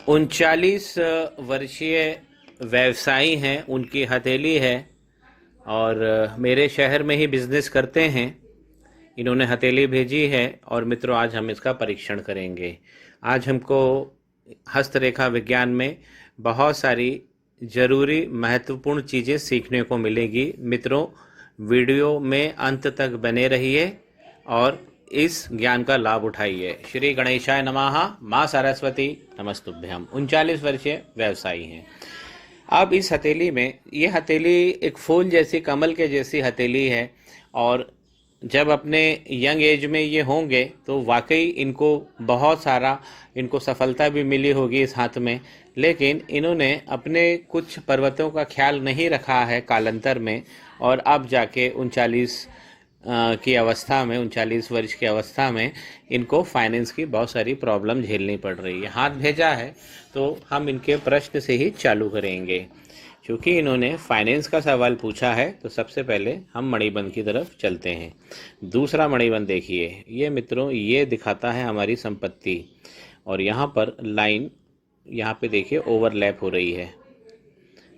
39 वर्षीय व्यवसायी हैं, उनकी हथेली है और मेरे शहर में ही बिजनेस करते हैं। इन्होंने हथेली भेजी है और मित्रों आज हम इसका परीक्षण करेंगे। आज हमको हस्तरेखा विज्ञान में बहुत सारी ज़रूरी महत्वपूर्ण चीज़ें सीखने को मिलेगी। मित्रों वीडियो में अंत तक बने रहिए और इस ज्ञान का लाभ उठाइए। श्री गणेशाय नमः। माँ सरस्वती नमस्तुभ्यम। 39 वर्षीय व्यवसायी हैं। अब इस हथेली में, ये हथेली एक फूल जैसी, कमल के जैसी हथेली है और जब अपने यंग एज में ये होंगे तो वाकई इनको बहुत सारा सफलता भी मिली होगी इस हाथ में। लेकिन इन्होंने अपने कुछ पर्वतों का ख्याल नहीं रखा है कालांतर में और अब जाके 39 की अवस्था में, 39 वर्ष की अवस्था में इनको फाइनेंस की बहुत सारी प्रॉब्लम झेलनी पड़ रही है। हाथ भेजा है तो हम इनके प्रश्न से ही चालू करेंगे। क्योंकि इन्होंने फाइनेंस का सवाल पूछा है तो सबसे पहले हम मणिबंध की तरफ चलते हैं। दूसरा मणिबंध देखिए, ये मित्रों ये दिखाता है हमारी संपत्ति और यहाँ पर लाइन, यहाँ पे देखिए ओवरलैप हो रही है।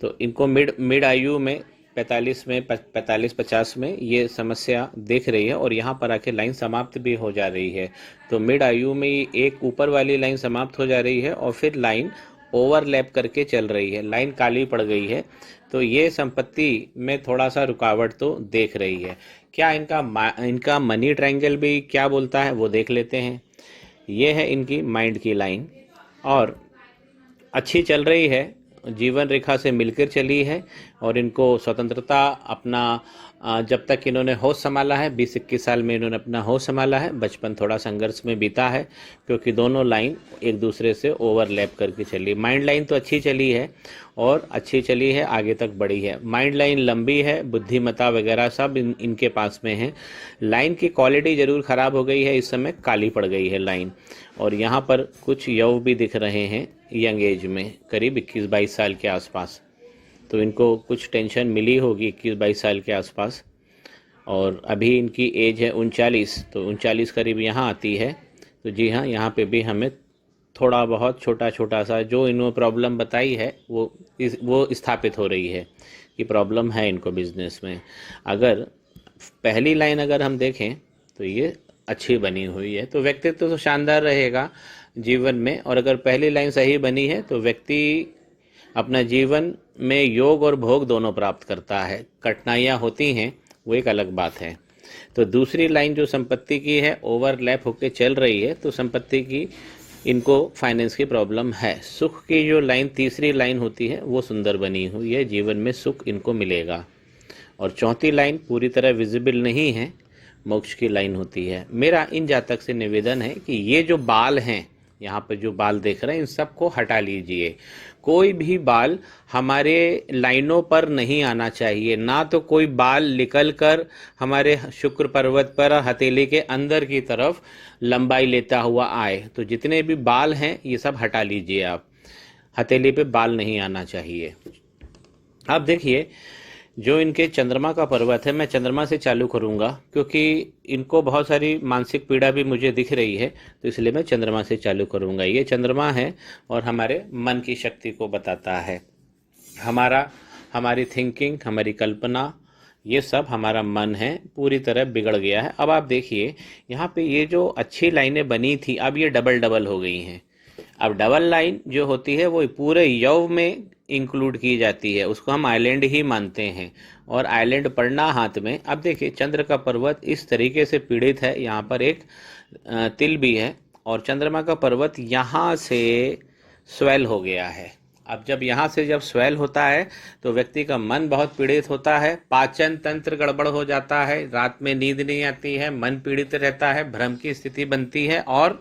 तो इनको मिड आयु में 45-50 में ये समस्या देख रही है और यहाँ पर आके लाइन समाप्त भी हो जा रही है। तो मिड आयु में एक ऊपर वाली लाइन समाप्त हो जा रही है और फिर लाइन ओवरलैप करके चल रही है, लाइन काली पड़ गई है। तो ये संपत्ति में थोड़ा सा रुकावट तो देख रही है। क्या इनका मनी ट्रायंगल भी क्या बोलता है वो देख लेते हैं। ये है इनकी माइंड की लाइन और अच्छी चल रही है, जीवन रेखा से मिलकर चली है और इनको स्वतंत्रता अपना जब तक इन्होंने होश संभाला है, 20-21 साल में इन्होंने अपना होश संभाला है। बचपन थोड़ा संघर्ष में बीता है क्योंकि दोनों लाइन एक दूसरे से ओवरलैप करके चली। माइंड लाइन तो अच्छी चली है और अच्छी चली है, आगे तक बढ़ी है। माइंड लाइन लंबी है, बुद्धिमत्ता वगैरह सब इनके पास में है। लाइन की क्वालिटी ज़रूर ख़राब हो गई है, इस समय काली पड़ गई है लाइन। और यहाँ पर कुछ यौव भी दिख रहे हैं यंग एज में, करीब 21-22 साल के आसपास। तो इनको कुछ टेंशन मिली होगी 21-22 साल के आसपास और अभी इनकी एज है 39, तो 39 करीब यहाँ आती है। तो जी हाँ, यहाँ पे भी हमें थोड़ा बहुत छोटा सा जो इन्होंने प्रॉब्लम बताई है वो स्थापित हो रही है कि प्रॉब्लम है इनको बिजनेस में। अगर पहली लाइन अगर हम देखें तो ये अच्छी बनी हुई है तो व्यक्तित्व तो शानदार रहेगा जीवन में। और अगर पहली लाइन सही बनी है तो व्यक्ति अपना जीवन में योग और भोग दोनों प्राप्त करता है। कठिनाइयाँ होती हैं वो एक अलग बात है। तो दूसरी लाइन जो संपत्ति की है ओवरलैप होकर चल रही है तो संपत्ति की इनको फाइनेंस की प्रॉब्लम है। सुख की जो लाइन तीसरी लाइन होती है वो सुंदर बनी हुई है, जीवन में सुख इनको मिलेगा। और चौथी लाइन पूरी तरह विजिबल नहीं है, मोक्ष की लाइन होती है। मेरा इन जातक से निवेदन है कि ये जो बाल हैं, यहाँ पर जो बाल देख रहे हैं, इन सबको हटा लीजिए। कोई भी बाल हमारे लाइनों पर नहीं आना चाहिए, ना तो कोई बाल निकल कर हमारे शुक्र पर्वत पर हथेली के अंदर की तरफ लंबाई लेता हुआ आए। तो जितने भी बाल हैं ये सब हटा लीजिए आप, हथेली पे बाल नहीं आना चाहिए। अब देखिए जो इनके चंद्रमा का पर्वत है, मैं चंद्रमा से चालू करूंगा क्योंकि इनको बहुत सारी मानसिक पीड़ा भी मुझे दिख रही है, तो इसलिए मैं चंद्रमा से चालू करूंगा। ये चंद्रमा है और हमारे मन की शक्ति को बताता है। हमारी थिंकिंग, हमारी कल्पना, ये सब हमारा मन है पूरी तरह बिगड़ गया है। अब आप देखिए यहाँ पे ये जो अच्छी लाइनें बनी थी अब ये डबल हो गई हैं। अब डबल लाइन जो होती है वो पूरे यव में इंक्लूड की जाती है, उसको हम आइलैंड ही मानते हैं और आइलैंड पड़ना हाथ में। अब देखिए चंद्र का पर्वत इस तरीके से पीड़ित है, यहाँ पर एक तिल भी है और चंद्रमा का पर्वत यहाँ से स्वेल हो गया है। अब जब यहाँ से जब स्वेल होता है तो व्यक्ति का मन बहुत पीड़ित होता है, पाचन तंत्र गड़बड़ हो जाता है, रात में नींद नहीं आती है, मन पीड़ित रहता है, भ्रम की स्थिति बनती है और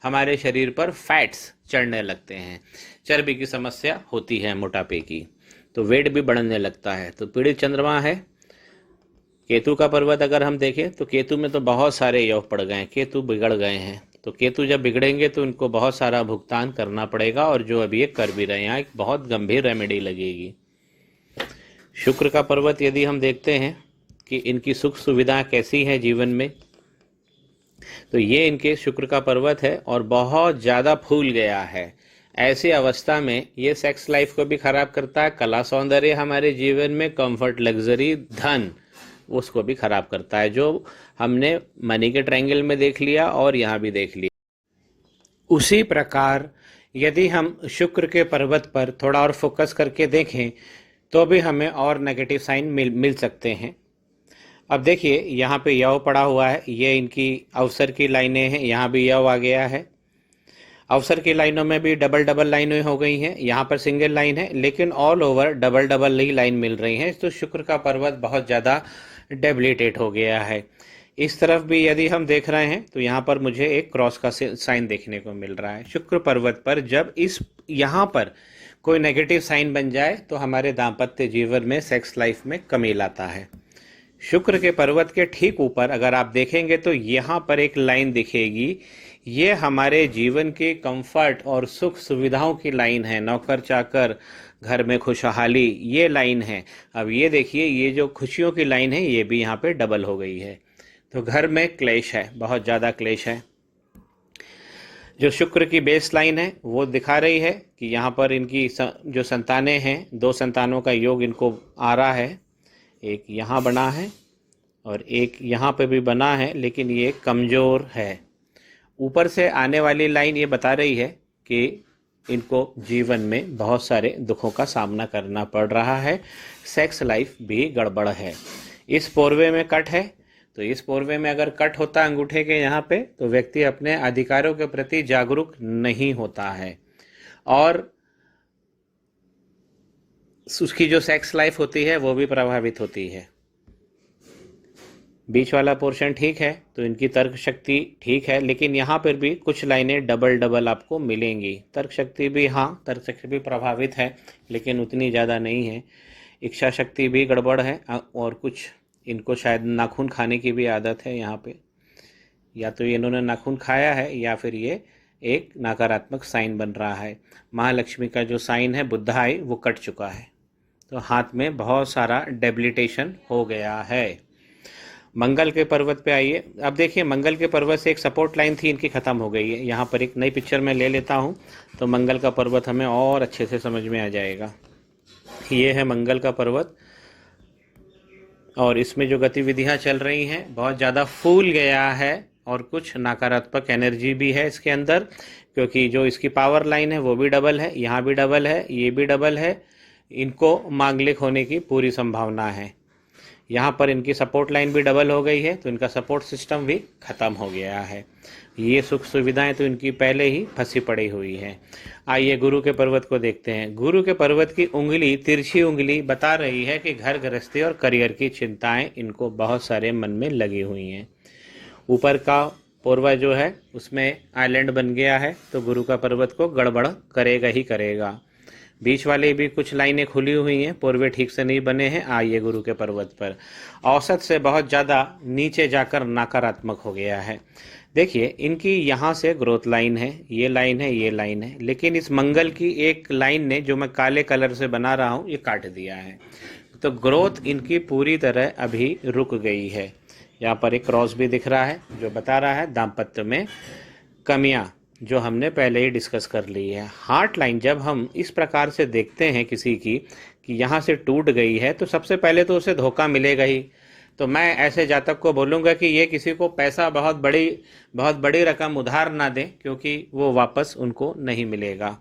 हमारे शरीर पर फैट्स चढ़ने लगते हैं, चर्बी की समस्या होती है, मोटापे की, तो वेट भी बढ़ने लगता है। तो पीड़ित चंद्रमा है। केतु का पर्वत अगर हम देखें तो केतु में तो बहुत सारे योग पड़ गए हैं, केतु बिगड़ गए हैं। तो केतु जब बिगड़ेंगे तो इनको बहुत सारा भुगतान करना पड़ेगा और जो अभी ये कर भी रहे हैं, यहाँ एक बहुत गंभीर रेमेडी लगेगी। शुक्र का पर्वत यदि हम देखते हैं कि इनकी सुख सुविधा कैसी है जीवन में, तो ये इनके शुक्र का पर्वत है और बहुत ज़्यादा फूल गया है। ऐसी अवस्था में ये सेक्स लाइफ को भी खराब करता है, कला सौंदर्य हमारे जीवन में, कंफर्ट, लग्जरी, धन, उसको भी खराब करता है, जो हमने मनी के ट्रायंगल में देख लिया और यहाँ भी देख लिया। उसी प्रकार यदि हम शुक्र के पर्वत पर थोड़ा और फोकस करके देखें तो भी हमें और नेगेटिव साइन मिल सकते हैं। अब देखिए यहाँ पे यव पड़ा हुआ है, ये इनकी अवसर की लाइनें हैं, यहाँ भी यव आ गया है। अवसर की लाइनों में भी डबल डबल लाइनें हो गई हैं, यहाँ पर सिंगल लाइन है, लेकिन ऑल ओवर डबल डबल ही लाइन मिल रही हैं। तो शुक्र का पर्वत बहुत ज़्यादा डेबिलिटेट हो गया है। इस तरफ भी यदि हम देख रहे हैं तो यहाँ पर मुझे एक क्रॉस का साइन देखने को मिल रहा है। शुक्र पर्वत पर जब इस यहाँ पर कोई नेगेटिव साइन बन जाए तो हमारे दाम्पत्य जीवन में, सेक्स लाइफ में कमी लाता है। शुक्र के पर्वत के ठीक ऊपर अगर आप देखेंगे तो यहाँ पर एक लाइन दिखेगी, ये हमारे जीवन के कंफर्ट और सुख सुविधाओं की लाइन है, नौकर चाकर, घर में खुशहाली, ये लाइन है। अब ये देखिए, ये जो खुशियों की लाइन है ये भी यहाँ पे डबल हो गई है। तो घर में क्लेश है, बहुत ज़्यादा क्लेश है। जो शुक्र की बेस लाइन है वो दिखा रही है कि यहाँ पर इनकी जो संतानें हैं, 2 संतानों का योग इनको आ रहा है। एक यहाँ बना है और एक यहाँ पे भी बना है, लेकिन ये कमज़ोर है। ऊपर से आने वाली लाइन ये बता रही है कि इनको जीवन में बहुत सारे दुखों का सामना करना पड़ रहा है, सेक्स लाइफ भी गड़बड़ है। इस पोरवे में कट है, तो इस पोरवे में अगर कट होता अंगूठे के यहाँ पे तो व्यक्ति अपने अधिकारों के प्रति जागरूक नहीं होता है और उसकी जो सेक्स लाइफ होती है वो भी प्रभावित होती है। बीच वाला पोर्शन ठीक है तो इनकी तर्क शक्ति ठीक है, लेकिन यहाँ पर भी कुछ लाइनें डबल डबल आपको मिलेंगी। तर्क शक्ति भी, हाँ तर्क शक्ति भी प्रभावित है, लेकिन उतनी ज़्यादा नहीं है। इच्छा शक्ति भी गड़बड़ है और कुछ इनको शायद नाखून खाने की भी आदत है यहाँ पे, या तो इन्होंने नाखून खाया है या फिर ये एक नकारात्मक साइन बन रहा है। महालक्ष्मी का जो साइन है बुधाई वो कट चुका है, तो हाथ में बहुत सारा डेबिलिटेशन हो गया है। मंगल के पर्वत पे आइए। अब देखिए मंगल के पर्वत से एक सपोर्ट लाइन थी, इनकी ख़त्म हो गई है। यहाँ पर एक नई पिक्चर में ले लेता हूँ तो मंगल का पर्वत हमें और अच्छे से समझ में आ जाएगा। ये है मंगल का पर्वत और इसमें जो गतिविधियाँ चल रही हैं बहुत ज़्यादा फूल गया है और कुछ नकारात्मक एनर्जी भी है इसके अंदर, क्योंकि जो इसकी पावर लाइन है वो भी डबल है, यहाँ भी डबल है, ये भी डबल है। इनको मांगलिक होने की पूरी संभावना है। यहाँ पर इनकी सपोर्ट लाइन भी डबल हो गई है तो इनका सपोर्ट सिस्टम भी ख़त्म हो गया है। ये सुख सुविधाएं तो इनकी पहले ही फंसी पड़ी हुई हैं। आइए गुरु के पर्वत को देखते हैं। गुरु के पर्वत की उंगली, तिरछी उंगली बता रही है कि घर गृहस्थी और करियर की चिंताएं इनको बहुत सारे मन में लगी हुई हैं। ऊपर का पोरवा जो है उसमें आइलैंड बन गया है तो गुरु का पर्वत को गड़बड़ करेगा ही करेगा। बीच वाले भी कुछ लाइनें खुली हुई हैं, पोरवे ठीक से नहीं बने हैं। आइए गुरु के पर्वत पर औसत से बहुत ज़्यादा नीचे जाकर नकारात्मक हो गया है। देखिए इनकी यहाँ से ग्रोथ लाइन है, ये लाइन है, ये लाइन है, लेकिन इस मंगल की एक लाइन ने जो मैं काले कलर से बना रहा हूँ ये काट दिया है, तो ग्रोथ इनकी पूरी तरह अभी रुक गई है। यहाँ पर एक क्रॉस भी दिख रहा है जो बता रहा है दाम्पत्य में कमियाँ, जो हमने पहले ही डिस्कस कर ली है। हार्ट लाइन जब हम इस प्रकार से देखते हैं किसी की कि यहाँ से टूट गई है तो सबसे पहले तो उसे धोखा मिलेगा ही। तो मैं ऐसे जातक को बोलूँगा कि ये किसी को पैसा बहुत बड़ी रकम उधार ना दें, क्योंकि वो वापस उनको नहीं मिलेगा।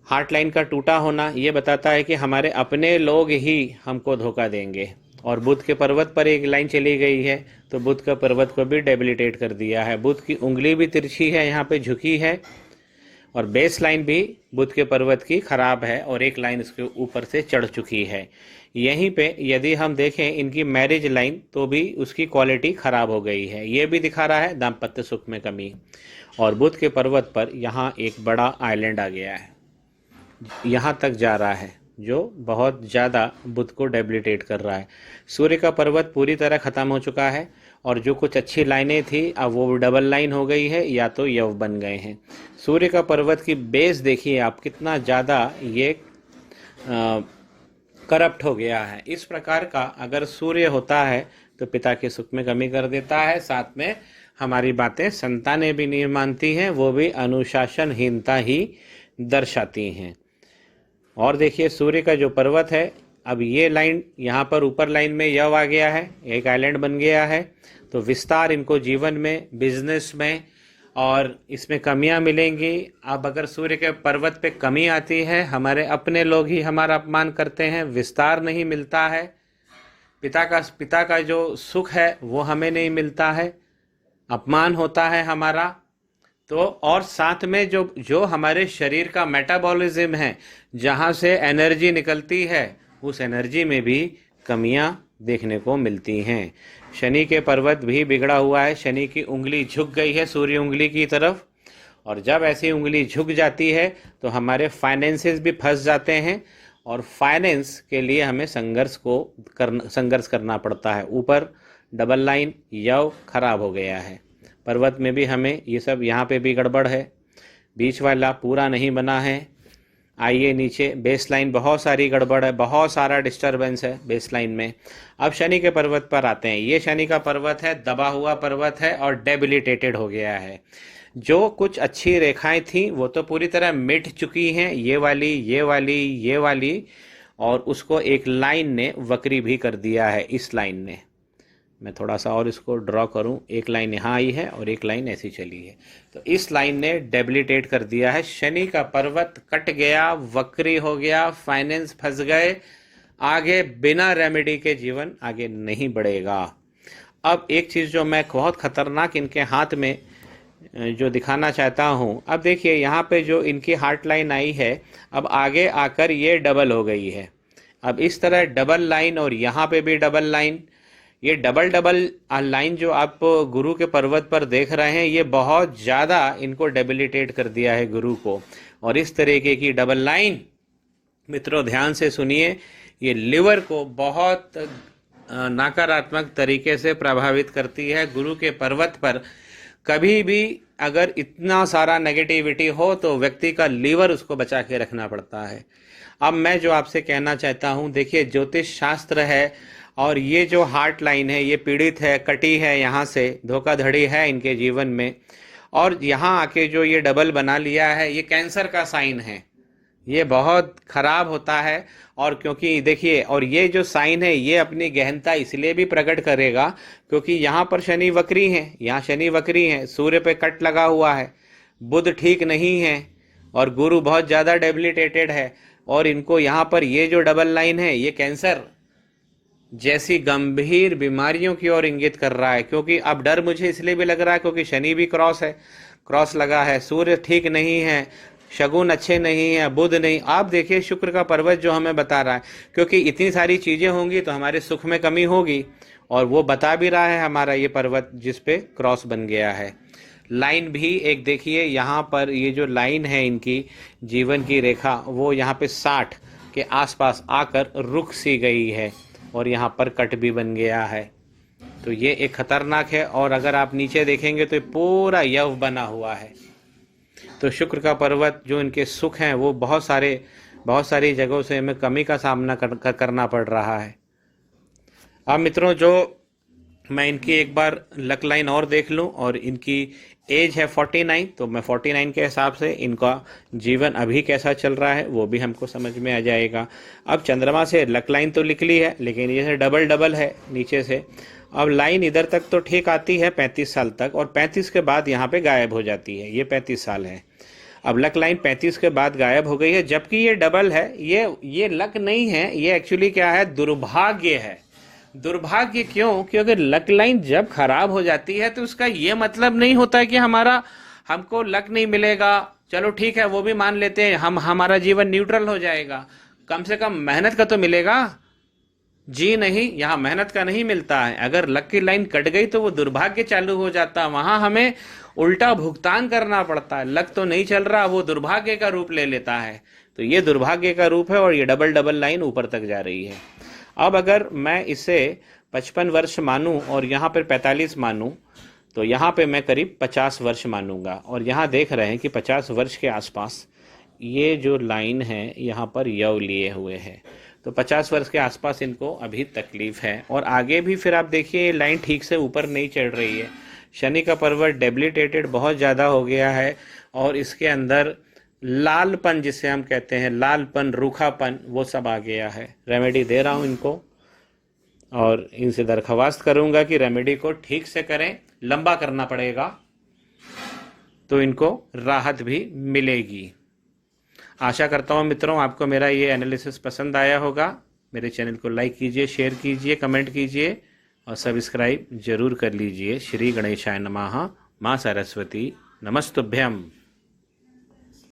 हार्ट लाइन का टूटा होना ये बताता है कि हमारे अपने लोग ही हमको धोखा देंगे। और बुध के पर्वत पर एक लाइन चली गई है तो बुध का पर्वत को भी डेबिलिटेट कर दिया है। बुध की उंगली भी तिरछी है, यहाँ पे झुकी है, और बेस लाइन भी बुध के पर्वत की खराब है और एक लाइन इसके ऊपर से चढ़ चुकी है। यहीं पे यदि हम देखें इनकी मैरिज लाइन तो भी उसकी क्वालिटी खराब हो गई है। ये भी दिखा रहा है दाम्पत्य सुख में कमी। और बुध के पर्वत पर यहाँ एक बड़ा आइलैंड आ गया है, यहाँ तक जा रहा है, जो बहुत ज़्यादा बुध को डेबिलिटेट कर रहा है। सूर्य का पर्वत पूरी तरह ख़त्म हो चुका है और जो कुछ अच्छी लाइनें थी अब वो डबल लाइन हो गई है या तो यव बन गए हैं। सूर्य का पर्वत की बेस देखिए आप, कितना ज़्यादा ये करप्ट हो गया है। इस प्रकार का अगर सूर्य होता है तो पिता के सुख में कमी कर देता है, साथ में हमारी बातें संतानें भी नहीं मानती हैं, वो भी अनुशासनहीनता ही दर्शाती हैं। और देखिए सूर्य का जो पर्वत है, अब ये लाइन यहाँ पर ऊपर लाइन में यव आ गया है, एक आइलैंड बन गया है। तो विस्तार इनको जीवन में, बिजनेस में और इसमें कमियां मिलेंगी। अब अगर सूर्य के पर्वत पे कमी आती है, हमारे अपने लोग ही हमारा अपमान करते हैं, विस्तार नहीं मिलता है, पिता का जो सुख है वो हमें नहीं मिलता है, अपमान होता है हमारा। तो और साथ में जो जो हमारे शरीर का मेटाबॉलिज्म है, जहाँ से एनर्जी निकलती है, उस एनर्जी में भी कमियां देखने को मिलती हैं। शनि के पर्वत भी बिगड़ा हुआ है, शनि की उंगली झुक गई है सूर्य उंगली की तरफ, और जब ऐसी उंगली झुक जाती है तो हमारे फाइनेंसेस भी फंस जाते हैं, और फाइनेंस के लिए हमें संघर्ष करना पड़ता है। ऊपर डबल लाइन यव खराब हो गया है, पर्वत में भी हमें ये सब, यहाँ पे भी गड़बड़ है, बीच वाला पूरा नहीं बना है। आइए नीचे, बेस लाइन बहुत सारी गड़बड़ है, बहुत सारा डिस्टरबेंस है बेस लाइन में। अब शनि के पर्वत पर आते हैं। ये शनि का पर्वत है, दबा हुआ पर्वत है और डेबिलिटेटेड हो गया है। जो कुछ अच्छी रेखाएं थी वो तो पूरी तरह मिट चुकी हैं, ये वाली, ये वाली, ये वाली, और उसको एक लाइन ने वक्री भी कर दिया है। इस लाइन ने, मैं थोड़ा सा और इसको ड्रॉ करूं, एक लाइन यहाँ आई है और एक लाइन ऐसी चली है, तो इस लाइन ने डेबिलिटेट कर दिया है। शनि का पर्वत कट गया, वक्री हो गया, फाइनेंस फंस गए, आगे बिना रेमेडी के जीवन आगे नहीं बढ़ेगा। अब एक चीज़ जो मैं बहुत खतरनाक इनके हाथ में जो दिखाना चाहता हूँ, अब देखिए यहाँ पे जो इनकी हार्ट लाइन आई है, अब आगे आकर ये डबल हो गई है। अब इस तरह डबल लाइन, और यहाँ पे भी डबल लाइन, ये डबल डबल लाइन जो आप गुरु के पर्वत पर देख रहे हैं, ये बहुत ज़्यादा इनको डेबिलिटेट कर दिया है गुरु को। और इस तरीके की डबल लाइन, मित्रों ध्यान से सुनिए, ये लिवर को बहुत नकारात्मक तरीके से प्रभावित करती है। गुरु के पर्वत पर कभी भी अगर इतना सारा नेगेटिविटी हो तो व्यक्ति का लीवर उसको बचा के रखना पड़ता है। अब मैं जो आपसे कहना चाहता हूँ, देखिए ज्योतिष शास्त्र है, और ये जो हार्ट लाइन है ये पीड़ित है, कटी है, यहाँ से धोखाधड़ी है इनके जीवन में, और यहाँ आके जो ये डबल बना लिया है, ये कैंसर का साइन है, ये बहुत खराब होता है। और क्योंकि देखिए, और ये जो साइन है ये अपनी गहनता इसलिए भी प्रकट करेगा क्योंकि यहाँ पर शनि वक्री है, यहाँ शनि वक्री है, सूर्य पे कट लगा हुआ है, बुध ठीक नहीं है, और गुरु बहुत ज़्यादा डेबिलिटेटेड है, और इनको यहाँ पर ये जो डबल लाइन है ये कैंसर जैसी गंभीर बीमारियों की ओर इंगित कर रहा है। क्योंकि अब डर मुझे इसलिए भी लग रहा है क्योंकि शनि भी क्रॉस लगा है, सूर्य ठीक नहीं है, शगुन अच्छे नहीं है, बुध नहीं। आप देखिए शुक्र का पर्वत जो हमें बता रहा है, क्योंकि इतनी सारी चीज़ें होंगी तो हमारे सुख में कमी होगी, और वो बता भी रहा है हमारा ये पर्वत जिस पे क्रॉस बन गया है। लाइन भी एक देखिए, यहाँ पर ये जो लाइन है इनकी जीवन की रेखा, वो यहाँ पे 60 के आसपास आकर रुक सी गई है, और यहाँ पर कट भी बन गया है। तो ये एक खतरनाक है। और अगर आप नीचे देखेंगे तो पूरा यव बना हुआ है। तो शुक्र का पर्वत जो इनके सुख हैं वो बहुत सारी जगहों से हमें कमी का सामना करना पड़ रहा है। अब मित्रों, जो मैं इनकी एक बार लक लाइन और देख लूं, और इनकी एज है 49, तो मैं 49 के हिसाब से इनका जीवन अभी कैसा चल रहा है वो भी हमको समझ में आ जाएगा। अब चंद्रमा से लक लाइन तो निकली है, लेकिन ये डबल डबल है नीचे से। अब लाइन इधर तक तो ठीक आती है 35 साल तक, और 35 के बाद यहाँ पे गायब हो जाती है। ये 35 साल है। अब लक लाइन 35 के बाद गायब हो गई है, जबकि ये डबल है। ये लक नहीं है, ये एक्चुअली क्या है, दुर्भाग्य है। दुर्भाग्य क्यों? क्योंकि लक लाइन जब खराब हो जाती है तो उसका ये मतलब नहीं होता कि हमको लक नहीं मिलेगा। चलो ठीक है, वो भी मान लेते हैं, हमारा जीवन न्यूट्रल हो जाएगा, कम से कम मेहनत का तो मिलेगा। जी नहीं, यहाँ मेहनत का नहीं मिलता है। अगर लक की लाइन कट गई तो वो दुर्भाग्य चालू हो जाता है, वहां हमें उल्टा भुगतान करना पड़ता है। लक तो नहीं चल रहा, वो दुर्भाग्य का रूप ले लेता है। तो ये दुर्भाग्य का रूप है, और ये डबल डबल लाइन ऊपर तक जा रही है। अब अगर मैं इसे 55 वर्ष मानूं और यहाँ पर 45 मानूं, तो यहाँ पे मैं करीब 50 वर्ष मानूंगा। और यहाँ देख रहे हैं कि 50 वर्ष के आसपास ये जो लाइन है यहाँ पर यव लिए हुए है, तो 50 वर्ष के आसपास इनको अभी तकलीफ है। और आगे भी फिर आप देखिए, ये लाइन ठीक से ऊपर नहीं चढ़ रही है, शनि का पर्वत डेबिलिटेटेड बहुत ज़्यादा हो गया है और इसके अंदर लालपन जिसे हम कहते हैं, लालपन, रूखापन, वो सब आ गया है। रेमेडी दे रहा हूँ इनको और इनसे दरख्वास्त करूँगा कि रेमेडी को ठीक से करें, लंबा करना पड़ेगा तो इनको राहत भी मिलेगी। आशा करता हूँ मित्रों आपको मेरा ये एनालिसिस पसंद आया होगा। मेरे चैनल को लाइक कीजिए, शेयर कीजिए, कमेंट कीजिए और सब्सक्राइब जरूर कर लीजिए। श्री गणेशाय नमः। माँ सरस्वती नमस्तुभ्यम।